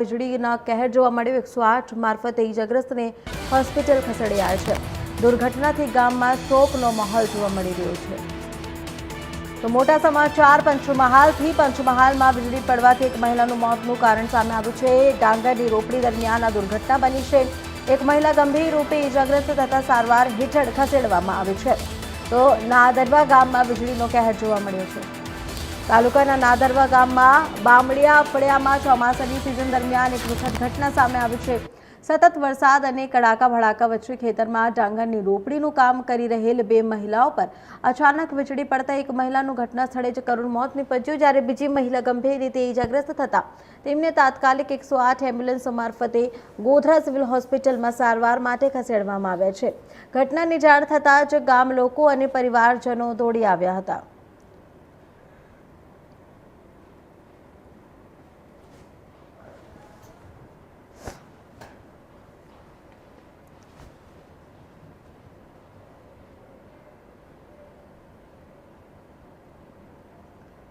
વીજળીના કહેર જોવા મળ્યો। 108 મારફતે ઇજાગ્રસ્તને હોસ્પિટલ ખસેડાયા છે। દુર્ઘટનાથી ગામમાં શોકનો માહોલ જોવા મળી રહ્યો છે। તો મોટા સમાચાર પંચમહાલથી। પંચમહાલમાં વીજળી પડવાથી એક મહિલાનું મોતનું કારણ સામે આવ્યું છે। ડાંગરની રોપણી દરમિયાન આ દુર્ઘટના બની છે। એક મહિલા ગંભીર રૂપે ઇજાગ્રસ્ત થતા સારવાર હેઠળ ખસેડવામાં આવી છે। તો નાદરવા ગામમાં વીજળીનો કહેર જોવા મળ્યો છે। તાલુકાના નાદરવા ગામમાં બામડિયા ફળિયામાં ચોમાસાની સિઝન દરમિયાન એક દુઃખદ ઘટના સામે આવી છે। સતત વરસાદ અને કડાકા ભડાકા વચ્ચે ખેતરમાં ડાંગરની રોપણીનું કામ કરી રહેલ બે મહિલાઓ પર અચાનક વીજળી પડતા એક મહિલાનું ઘટના સ્થળે જ કરુણ મોત નીપજ્યું, જ્યારે બીજી મહિલા ગંભીર રીતે ઇજાગ્રસ્ત થતા તેમને તાત્કાલિક 108 એમ્બ્યુલન્સ મારફતે ગોધરા સિવિલ હોસ્પિટલમાં સારવાર માટે ખસેડવામાં આવ્યા છે। ઘટનાની જાણ થતાં જ ગામ લોકો અને પરિવારજનો દોડી આવ્યા હતા।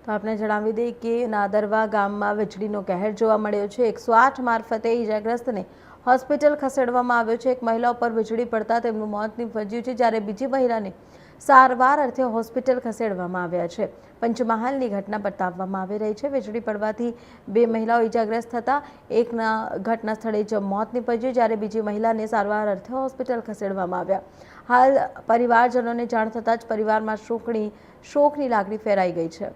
તો આપણે જણાવી દઈએ કે નાદરવા ગામમાં વીજળીનો કહેર જોવા મળ્યો છે। 108 મારફતે ઇજાગ્રસ્તને હોસ્પિટલ ખસેડવામાં આવ્યો છે। એક મહિલા ઉપર વીજળી પડતા તેમનું મોત નીપજ્યું છે, જ્યારે બીજી મહિલાને સારવાર અર્થે હોસ્પિટલ ખસેડવામાં આવ્યા છે। પંચમહાલની ઘટના બતાવવામાં આવી રહી છે। વીજળી પડવાથી બે મહિલાઓ ઇજાગ્રસ્ત થતા એકના ઘટના સ્થળે જ મોત નીપજ્યું, જ્યારે બીજી મહિલાને સારવાર અર્થે હોસ્પિટલ ખસેડવામાં આવ્યા। હાલ પરિવારજનોને જાણ થતાં જ પરિવારમાં શોકની લાગણી ફેલાઈ ગઈ છે।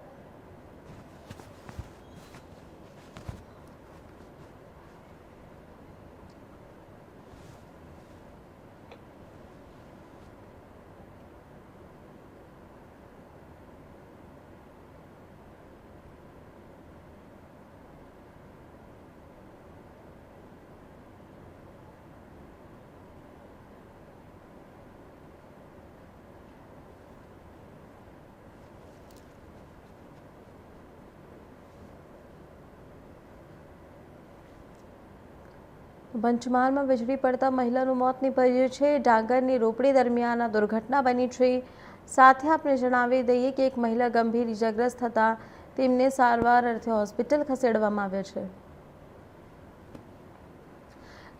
પંચમહાલમાં વીજળી પડતા મહિલાનું મોત નીપજ્યું છે। ડાંગરની રોપણી દરમિયાન આ દુર્ઘટના બની છે। સાથે આપણે જણાવી દઈએ કે એક મહિલા ગંભીર ઇજાગ્રસ્ત થતા તેમને સારવાર અર્થે હોસ્પિટલ ખસેડવામાં આવ્યા છે।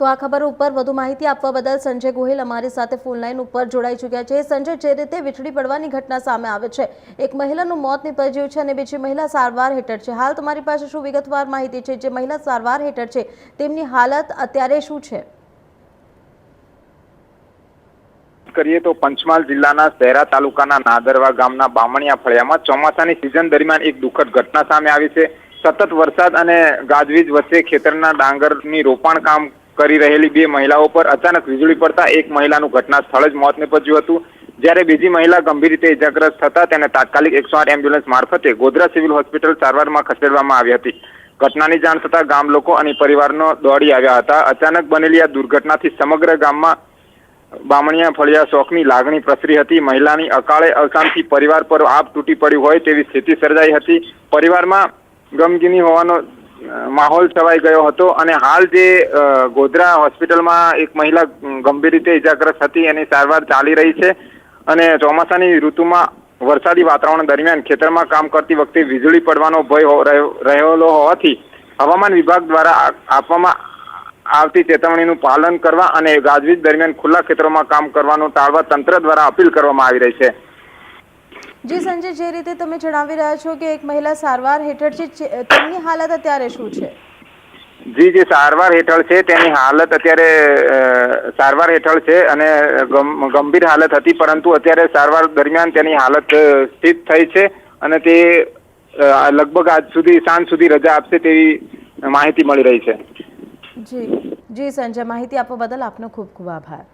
તો આ ખબર ઉપર વધુ માહિતી આપવા બદલ સંજય ગોહિલ અમારી સાથે ફોન લાઈન ઉપર જોડાઈ ચૂક્યા છે। સંજય, જે રીતે વીજળી પડવાની ઘટના સામે આવે છે, એક મહિલાનું મોત નીપજ્યું છે અને બીજી મહિલા સારવાર હેઠળ છે। હાલ તમારી પાસે શું વિગતવાર માહિતી છે? જે મહિલા સારવાર હેઠળ છે તેમની હાલત અત્યારે શું છે? કરીએ તો પંચમહાલ જિલ્લાના શહેરા તાલુકાના નાદરવા ગામના બામણિયા ફળિયામાં ચોમાસાની સિઝન દરમિયાન એક દુઃખદ ઘટના સામે આવી છે। સતત વરસાદ અને ગાજવીજ વચ્ચે ખેતરના ડાંગરની રોપાણ કામ કરી રહેલી બે મહિલાઓ પર અચાનક વીજળી પડતા એક મહિલાનું ઘટના સ્થળે જ મોત નીપજ્યું હતું, જ્યારે બીજી મહિલા ગંભીર રીતે ઇજાગ્રસ્ત થતા તેને તાત્કાલિક 108 એમ્બ્યુલન્સ મારફતે ગોધરા સિવિલ હોસ્પિટલ સારવારમાં ખસેડવામાં આવી હતી। ઘટનાની જાણ થતાં ગામ લોકો અને પરિવારનો દોડી આવ્યા હતા। અચાનક બનેલી આ દુર્ઘટનાથી સમગ્ર ગામમાં બામણિયા ફળિયા શોકની લાગણી પ્રસરી હતી। મહિલાની અકાળે અવસાનથી પરિવાર પર આપ તૂટી પડ્યું હોય તેવી સ્થિતિ સર્જાઈ હતી। પરિવારમાં ગમગીની હોવાનો માહોલ છવાઈ ગયો હતો અને હાલ જે ગોધરા હોસ્પિટલમાં એક મહિલા ગંભીર રીતે ઇજાગ્રસ્ત હતી એની સારવાર ચાલી રહી છે અને ચોમાસાની ઋતુમાં વરસાદી વાતાવરણ દરમિયાન ખેતરમાં કામ કરતી વખતે વીજળી પડવાનો ભય રહેલો હોવાથી હવામાન વિભાગ દ્વારા આપવામાં આવતી ચેતવણીનું પાલન કરવા અને ગાજવીજ દરમિયાન ખુલ્લા ખેતરોમાં કામ કરવાનું ટાળવા તંત્ર દ્વારા અપીલ કરવામાં આવી રહી છે। જી સંજય, જે રીતે તમે જણાવી રહ્યા છો કે એક મહિલા સારવાર હેઠળ છે, તેમની હાલત અત્યારે શું છે? જી, જે સારવાર હેઠળ છે તેની હાલત અત્યારે સારવાર હેઠળ છે અને ગંભીર હાલત હતી, પરંતુ અત્યારે સારવાર દરમિયાન તેની હાલત સ્થિર થઈ છે અને તે લગભગ આજ સુધી સાંજ સુધી રજા આપશે તેવી માહિતી મળી રહી છે। જી સંજય, માહિતી આપવા બદલ આપનો ખૂબ ખૂબ આભાર।